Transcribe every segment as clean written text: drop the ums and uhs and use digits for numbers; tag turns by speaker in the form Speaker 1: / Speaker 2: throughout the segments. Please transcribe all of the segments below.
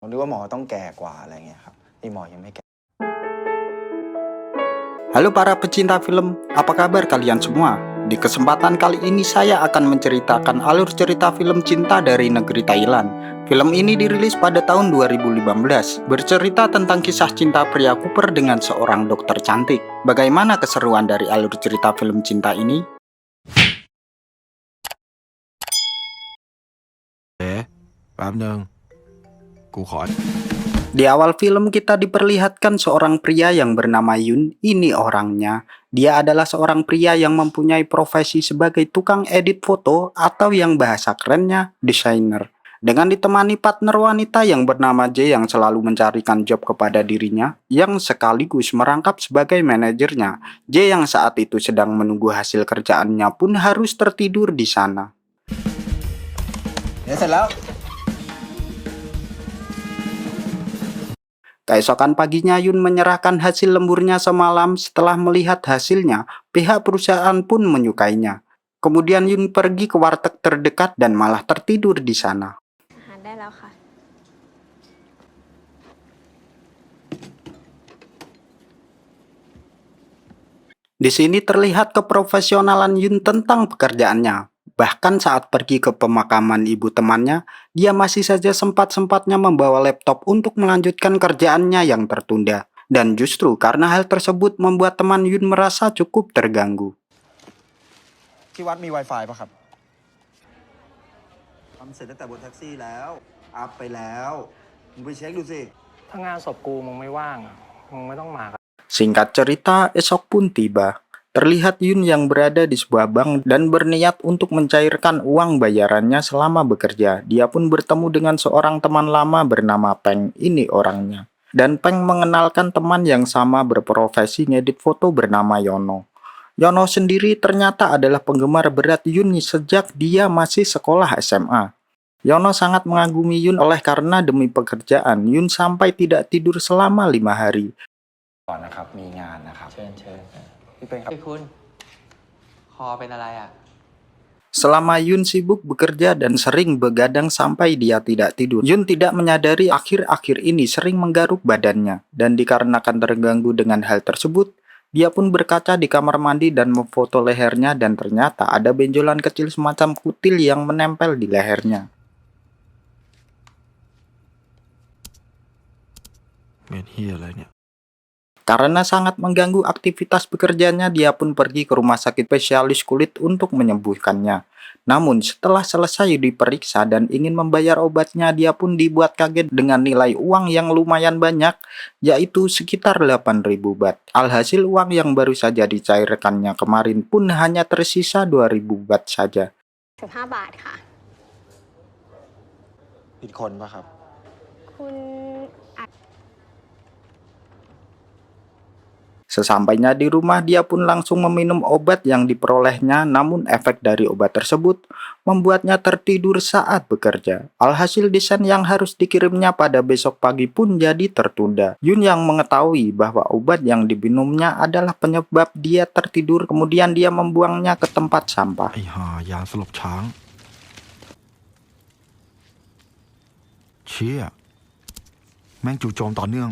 Speaker 1: ผมนึกว่าหมอต้องแก่กว่าอะไรเงี้ยครับที่หมอยังไม่แก่
Speaker 2: Halo para pecinta film, apa kabar kalian semua? Di kesempatan kali ini saya akan menceritakan alur cerita film cinta dari negeri Thailand. Film ini dirilis pada tahun 2015, bercerita tentang kisah cinta pria Cooper dengan seorang dokter cantik. Bagaimana keseruan dari alur cerita film cinta ini?
Speaker 3: แป๊บนึงกูขอ
Speaker 2: Di awal film kita diperlihatkan seorang pria yang bernama Yun, ini orangnya. Dia adalah seorang pria yang mempunyai profesi sebagai tukang edit foto atau yang bahasa kerennya desainer. Dengan ditemani partner wanita yang bernama J yang selalu mencarikan job kepada dirinya, yang sekaligus merangkap sebagai manajernya. J yang saat itu sedang menunggu hasil kerjaannya pun harus tertidur di sana.
Speaker 1: Ya,เสร็จแล้ว
Speaker 2: Keesokan paginya Yun menyerahkan hasil lemburnya semalam. Setelah melihat hasilnya, pihak perusahaan pun menyukainya. Kemudian Yun pergi ke warteg terdekat dan malah tertidur di sana.
Speaker 4: อาหารได้แล้วค่ะ
Speaker 2: Di sini terlihat keprofesionalan Yun tentang pekerjaannya. Bahkan saat pergi ke pemakaman ibu temannya, dia masih saja sempat-sempatnya membawa laptop untuk melanjutkan kerjaannya yang tertunda. Dan justru karena hal tersebut membuat teman Yun merasa cukup terganggu.
Speaker 1: ที่วัดมี Wi-Fi ป่ะครับ
Speaker 5: ทำเสร็จตั้งแต่บนแท็กซี่แล้ว อัพไปแล้วมึงไปเช็คดูสิ
Speaker 6: ถ้างานศพกูมึงไม่ว่างอะมึงไม่ต้องมาก็
Speaker 2: Singkat cerita, esok pun tiba. Terlihat Yun yang berada di sebuah bank dan berniat untuk mencairkan uang bayarannya selama bekerja. Dia pun bertemu dengan seorang teman lama bernama Peng, ini orangnya. Dan Peng mengenalkan teman yang sama berprofesi ngedit foto bernama Yono. Yono sendiri ternyata adalah penggemar berat Yun sejak dia masih sekolah SMA. Yono sangat mengagumi Yun oleh karena demi pekerjaan, Yun sampai tidak tidur selama 5 hari.
Speaker 1: ก่อนนะครับมีงานนะครับ
Speaker 7: เชิญ
Speaker 1: พี่เป็นครับ
Speaker 7: พี่คุณ คอเป็นอะไรอ่ะ
Speaker 2: Selama Yun sibuk bekerja dan sering begadang sampai dia tidak tidur, Yun tidak menyadari akhir-akhir ini sering menggaruk badannya. Dan dikarenakan terganggu dengan hal tersebut, dia pun berkaca di kamar mandi dan memfoto lehernya dan ternyata ada benjolan kecil semacam kutil yang menempel di lehernya.
Speaker 3: เม็ดเฮียอะไรเนี่ย
Speaker 2: Karena sangat mengganggu aktivitas bekerjanya, dia pun pergi ke rumah sakit spesialis kulit untuk menyembuhkannya. Namun setelah selesai diperiksa dan ingin membayar obatnya, dia pun dibuat kaget dengan nilai uang yang lumayan banyak, yaitu sekitar 8.000 baht. Alhasil uang yang baru saja dicairkannya kemarin pun hanya tersisa 2.000 baht saja.
Speaker 4: 15 บาทค่ะ
Speaker 1: ผิดคนป่ะครับ
Speaker 4: คุณอาจ
Speaker 2: Sesampainya di rumah, dia pun langsung meminum obat yang diperolehnya, namun efek dari obat tersebut membuatnya tertidur saat bekerja. Alhasil desain yang harus dikirimnya pada besok pagi pun jadi tertunda. Yun yang mengetahui bahwa obat yang diminumnya adalah penyebab dia tertidur, kemudian dia membuangnya ke tempat sampah.
Speaker 3: ไอ้ห่ายาสลบช้าง เชี่ย แม่งจู่โจมต่อเนื่อง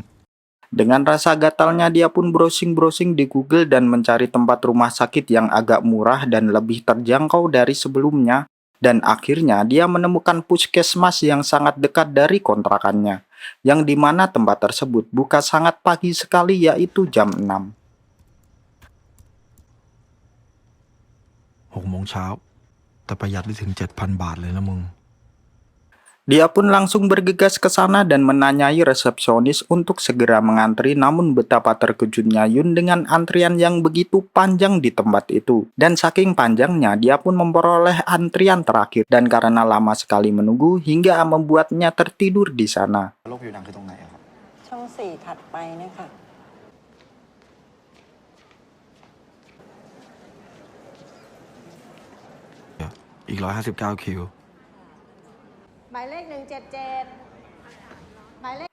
Speaker 2: Dengan rasa gatalnya, dia pun browsing-browsing di Google dan mencari tempat rumah sakit yang agak murah dan lebih terjangkau dari sebelumnya. Dan akhirnya dia menemukan puskesmas yang sangat dekat dari kontrakannya, yang dimana tempat tersebut buka sangat pagi sekali, yaitu jam 6.
Speaker 3: 6 โมงเช้า แต่ประหยัดได้ถึง 7,000 บาทเลยนะมึง
Speaker 2: Dia pun langsung bergegas ke sana dan menanyai resepsionis untuk segera mengantri, namun betapa terkejutnya Yun dengan antrian yang begitu panjang di tempat itu. Dan saking panjangnya, dia pun memperoleh antrian terakhir. Dan karena lama sekali menunggu, hingga membuatnya tertidur di sana.
Speaker 1: โรคผิวหนังคือตรงไหนอะครับ
Speaker 8: ช่องสี่ถัดไปเนี่ยค่ะ
Speaker 3: อีก 159 คิว
Speaker 4: หมายเลข 177 หมายเลข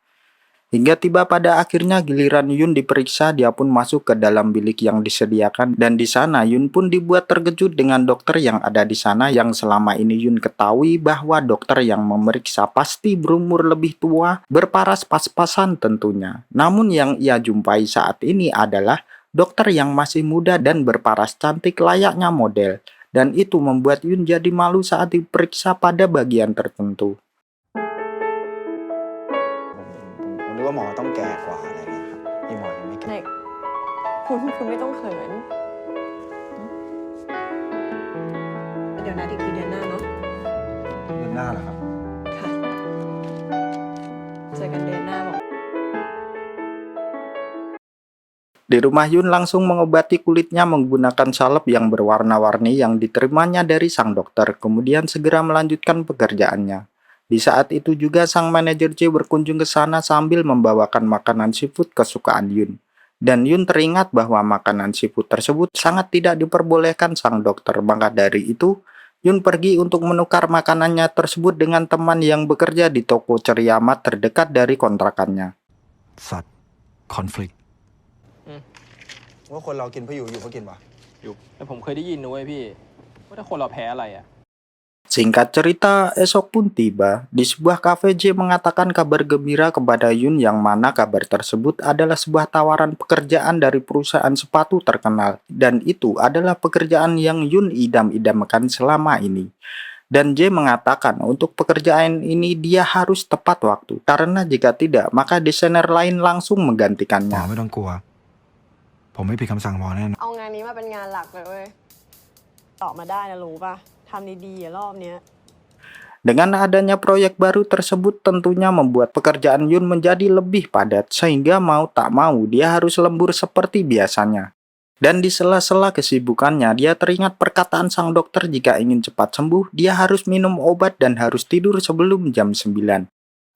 Speaker 2: Hingga tiba pada akhirnya giliran Yun diperiksa, dia pun masuk ke dalam bilik yang disediakan dan di sana Yun pun dibuat terkejut dengan dokter yang ada di sana yang selama ini Yun ketahui bahwa dokter yang memeriksa pasti berumur lebih tua, berparas pas-pasan tentunya. Namun yang ia jumpai saat ini adalah dokter yang masih muda dan berparas cantik layaknya model. Dan itu membuat Yun jadi malu saat diperiksa pada bagian tertentu.
Speaker 1: ผมนึกว่าหมอต้องแก่กว่าอะไรเงี้ยครับนี่หมอยังไม่แก่
Speaker 8: เด็กคุณไม่ต้องเขิน เดี๋ยวนัดอีกทีเดือนหน้าเนาะ
Speaker 1: เดือนหน้าเหรอครับ
Speaker 8: ค่ะ เจอกันเดือนหน้าบอก
Speaker 2: Di rumah Yun langsung mengobati kulitnya menggunakan salep yang berwarna-warni yang diterimanya dari sang dokter, kemudian segera melanjutkan pekerjaannya. Di saat itu juga sang manajer J berkunjung ke sana sambil membawakan makanan seafood kesukaan Yun. Dan Yun teringat bahwa makanan seafood tersebut sangat tidak diperbolehkan sang dokter. Maka dari itu, Yun pergi untuk menukar makanannya tersebut dengan teman yang bekerja di toko ceriamat terdekat dari kontrakannya.
Speaker 3: สัตว์คอนฟ lict
Speaker 1: ว่าคนเรากินเพื่ออยู่เพื่อกินวะ
Speaker 7: แต่ผมเคยได้ยินนะเว้ยพี่ ว่าถ้าคนเราแพ้อะไรอ่ะ
Speaker 2: Singkat cerita, esok pun tiba. Di sebuah kafe J mengatakan kabar gembira kepada Yun yang mana kabar tersebut adalah sebuah tawaran pekerjaan dari perusahaan sepatu terkenal. Dan itu adalah pekerjaan yang Yun idam-idamkan selama ini. Dan J mengatakan untuk pekerjaan ini dia harus tepat waktu. Karena jika tidak, maka desainer lain langsung
Speaker 3: หมอ
Speaker 2: menggantikannya.
Speaker 3: ไม่ต้องกลัว ผมไม่ผิดคำสั่งหมอแน่นอน
Speaker 8: เอางานนี้มาเป็นงานหลักเลยเว้ย ตอบมาได้นะรู้ป่ะ ทำดีๆอย่ารอบเนี้ย
Speaker 2: Dengan adanya proyek baru tersebut tentunya membuat pekerjaan Yun menjadi lebih padat sehingga mau tak mau dia harus lembur seperti biasanya. Dan di sela-sela kesibukannya dia teringat perkataan sang dokter jika ingin cepat sembuh dia harus minum obat dan harus tidur sebelum jam 9.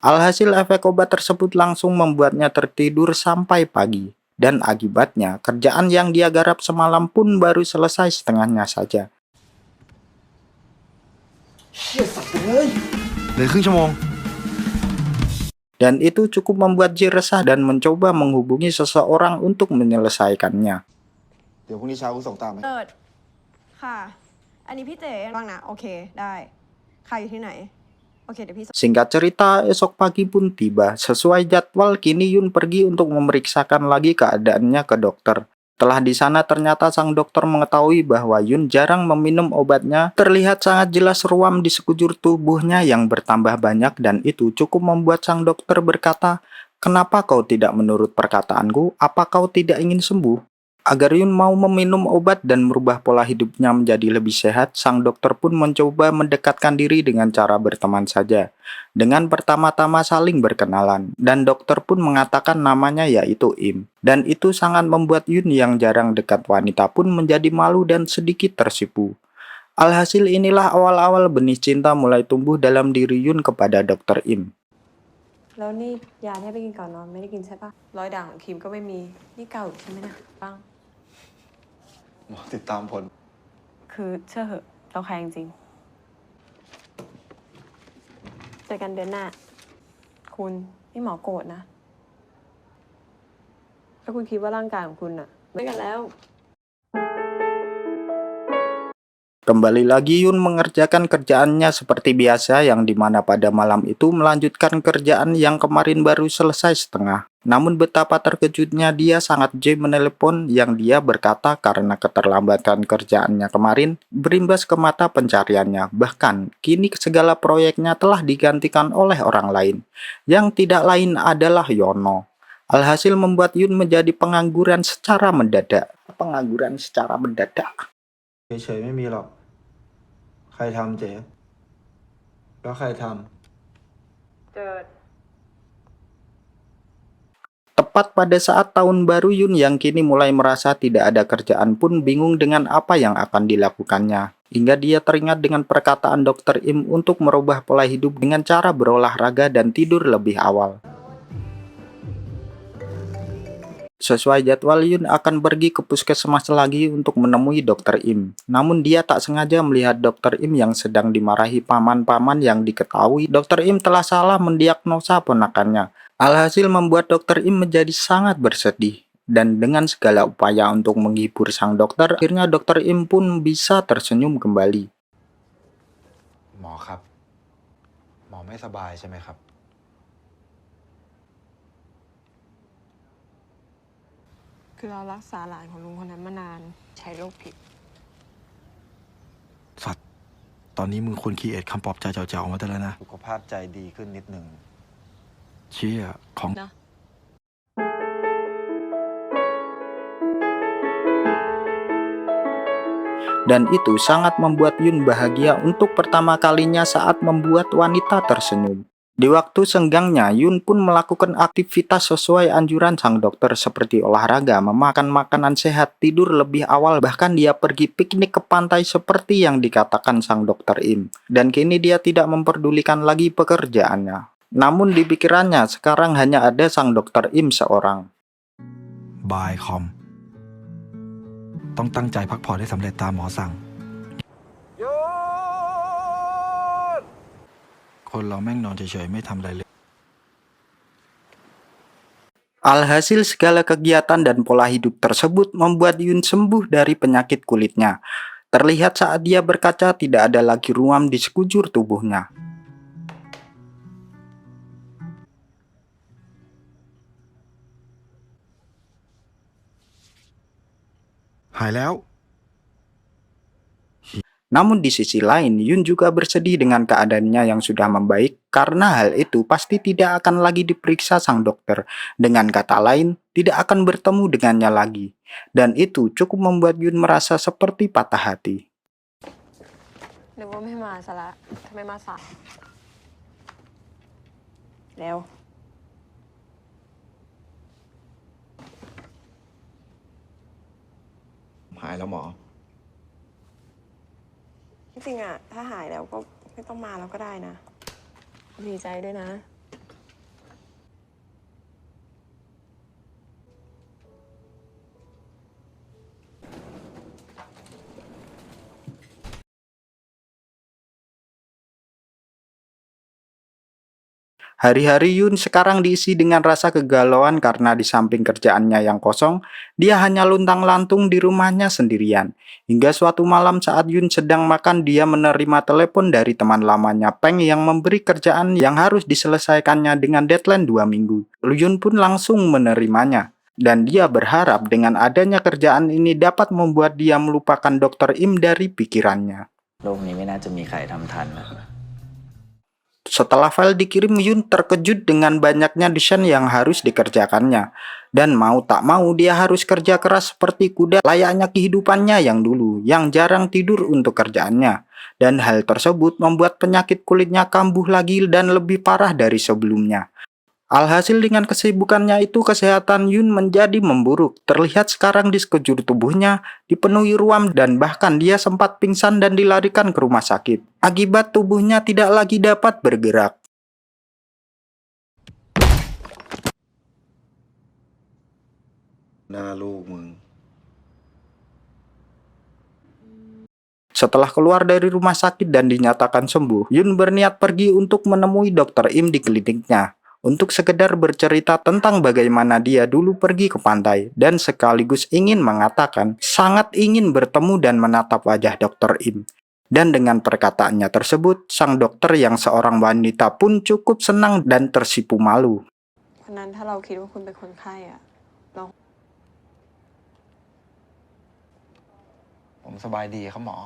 Speaker 2: Alhasil efek obat tersebut langsung membuatnya tertidur sampai pagi. Dan akibatnya kerjaan yang dia garap semalam pun baru selesai setengahnya saja.
Speaker 3: เหลือครึ่งชั่วโมง
Speaker 2: Dan itu cukup membuat J resah dan mencoba menghubungi seseorang untuk menyelesaikannya.
Speaker 1: เดี๋ยวพรุ่งนี้เช้ากูส่งตามไหม
Speaker 9: เปิด ค่ะ อันนี้พี่เจ๋บ้างนะ โอเค ได้ ใครอยู่ที่ไหน โอเค เดี๋ยวพี่
Speaker 2: Singkat cerita, esok pagi pun tiba. Sesuai jadwal, kini Yun pergi untuk memeriksakan lagi keadaannya ke dokter. Setelah di sana ternyata sang dokter mengetahui bahwa Yun jarang meminum obatnya, terlihat sangat jelas ruam di sekujur tubuhnya yang bertambah banyak dan itu cukup membuat sang dokter berkata, "Kenapa kau tidak menurut perkataanku? Apa kau tidak ingin sembuh?" Agar Yun mau meminum obat dan merubah pola hidupnya menjadi lebih sehat, sang dokter pun mencoba mendekatkan diri dengan cara berteman saja. Dengan pertama-tama saling berkenalan, dan dokter pun mengatakan namanya yaitu Im. Dan itu sangat membuat Yun yang jarang dekat wanita pun menjadi malu dan sedikit tersipu. Alhasil inilah awal-awal benih cinta mulai tumbuh dalam diri Yun kepada dokter Im.
Speaker 8: แล้วนี่ยาที่ให้ไปกินก่อนนอนไม่ได้กินใช่ปะรอยด่างของครีมก็ไม่มี นี่เก่าอยู่ใช่ไหมนะบ้าง
Speaker 1: หมอติดตามผล
Speaker 8: คือเชื่อเหอะเราแคร์จริงๆเจอกันเดือนหน้า คุณนี่หมอโกรธนะ ถ้าคุณคิดว่าร่างกายของคุณอะไม่กันแล้ว
Speaker 2: Kembali lagi Yun mengerjakan kerjaannya seperti biasa yang dimana pada malam itu melanjutkan kerjaan yang kemarin baru selesai setengah. Namun betapa terkejutnya dia sangat J menelepon yang dia berkata karena keterlambatan kerjaannya kemarin berimbas ke mata pencariannya. Bahkan kini segala proyeknya telah digantikan oleh orang lain yang tidak lain adalah Yono. Alhasil membuat Yun menjadi pengangguran secara mendadak. Pengangguran secara mendadak.
Speaker 5: เฉยๆไม่มีหรอก ใครทำเจ๊แล้วใครทำ
Speaker 8: เจิด
Speaker 2: Tepat pada saat tahun baru Yun yang kini mulai merasa tidak ada kerjaan pun bingung dengan apa yang akan dilakukannya. Hingga dia teringat dengan perkataan Dr. Im untuk merubah pola hidup dengan cara berolahraga dan tidur lebih awal. Sesuai jadwal, Yun akan pergi ke puskesmas lagi untuk menemui Dokter Im. Namun dia tak sengaja melihat Dokter Im yang sedang dimarahi paman-paman yang diketahui Dokter Im telah salah mendiagnosa ponakannya. Alhasil membuat Dokter Im menjadi sangat bersedih. Dan dengan segala upaya untuk menghibur sang dokter, akhirnya Dokter Im pun bisa tersenyum kembali.
Speaker 3: หมอครับ หมอไม่สบายใช่ไหมครับ
Speaker 8: คือเรารักษาหลานของลุงคนนั้นมานาน ใช้โรคผิด
Speaker 3: สัตว์ ตอนนี้มึงควรคีเอทคำปลอบใจเจ้าๆมาได้แล้วนะ
Speaker 1: สุขภาพใจดีขึ้นนิดหนึ่ง
Speaker 3: เชี่ยของ
Speaker 2: Dan itu sangat membuat Yun bahagia untuk pertama kalinya saat membuat wanita tersenyum. Di waktu senggangnya, Yun pun melakukan aktivitas sesuai anjuran sang dokter seperti olahraga, memakan makanan sehat, tidur lebih awal, bahkan dia pergi piknik ke pantai seperti yang dikatakan sang dokter Im. Dan kini dia tidak memperdulikan lagi pekerjaannya. Namun di pikirannya sekarang hanya ada sang dokter Im seorang.
Speaker 3: บายคอม ต้องตั้งใจพักผ่อนให้สำเร็จตามหมอสั่ง คนเราแม่งนอนเฉยๆไม่ทำอะไรเลย
Speaker 2: Alhasil segala kegiatan dan pola hidup tersebut membuat Yun sembuh dari penyakit kulitnya. Terlihat saat dia berkaca tidak ada lagi ruam di sekujur tubuhnya.
Speaker 3: หายแล้ว
Speaker 2: Namun di sisi lain, Yun juga bersedih dengan keadaannya yang sudah membaik, karena hal itu pasti tidak akan lagi diperiksa sang dokter. Dengan kata lain, tidak akan bertemu dengannya lagi. Dan itu cukup membuat Yun merasa seperti patah hati.
Speaker 8: นึกว่าไม่มาซะละทำไมมาสายแล้ว
Speaker 1: หายแล้วหมอ
Speaker 8: จริงๆอะถ้าหายแล้วก็ไม่ต้องมาแล้วก็ได้นะ ดีใจด้วยนะ
Speaker 2: Hari-hari Yun sekarang diisi dengan rasa kegalauan karena di samping kerjaannya yang kosong, dia hanya luntang-lantung di rumahnya sendirian. Hingga suatu malam saat Yun sedang makan, dia menerima telepon dari teman lamanya Peng yang memberi kerjaan yang harus diselesaikannya dengan deadline 2 minggu. Yun pun langsung menerimanya. Dan dia berharap dengan adanya kerjaan ini dapat membuat dia melupakan Dokter Im dari pikirannya.
Speaker 1: โลกนี้ไม่น่าจะมีใครทำทันนะ
Speaker 2: Setelah file dikirim, Yun terkejut dengan banyaknya desain yang harus dikerjakannya. Dan mau tak mau dia harus kerja keras seperti kuda layaknya kehidupannya yang dulu, yang jarang tidur untuk kerjaannya. Dan hal tersebut membuat penyakit kulitnya kambuh lagi dan lebih parah dari sebelumnya. Alhasil dengan kesibukannya itu kesehatan Yun menjadi memburuk. Terlihat sekarang di sekujur tubuhnya dipenuhi ruam dan bahkan dia sempat pingsan dan dilarikan ke rumah sakit. Akibat tubuhnya tidak lagi dapat bergerak. Setelah keluar dari rumah sakit dan dinyatakan sembuh, Yun berniat pergi untuk menemui Dokter Im di kliniknya. Untuk sekedar bercerita tentang bagaimana dia dulu pergi ke pantai dan sekaligus ingin mengatakan sangat ingin bertemu dan menatap wajah Dokter Im. Dan dengan perkataannya tersebut, sang dokter yang seorang wanita pun cukup senang dan tersipu malu.
Speaker 8: วันนั้นถ้าเราคิดว่าคุณเป็นคนไข้อะเรา
Speaker 1: ผมสบายดีครับหมอ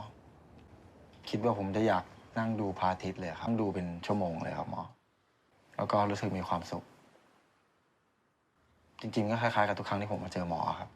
Speaker 1: คิดว่าผมจะอยากนั่งดูพระอาทิตย์เลยครับนั่งดูเป็นชั่วโมงเลยครับหมอ แล้วก็รู้สึกมีความสุข จริงๆก็คล้ายๆกับทุกครั้งที่ผมมาเจอหมอครับ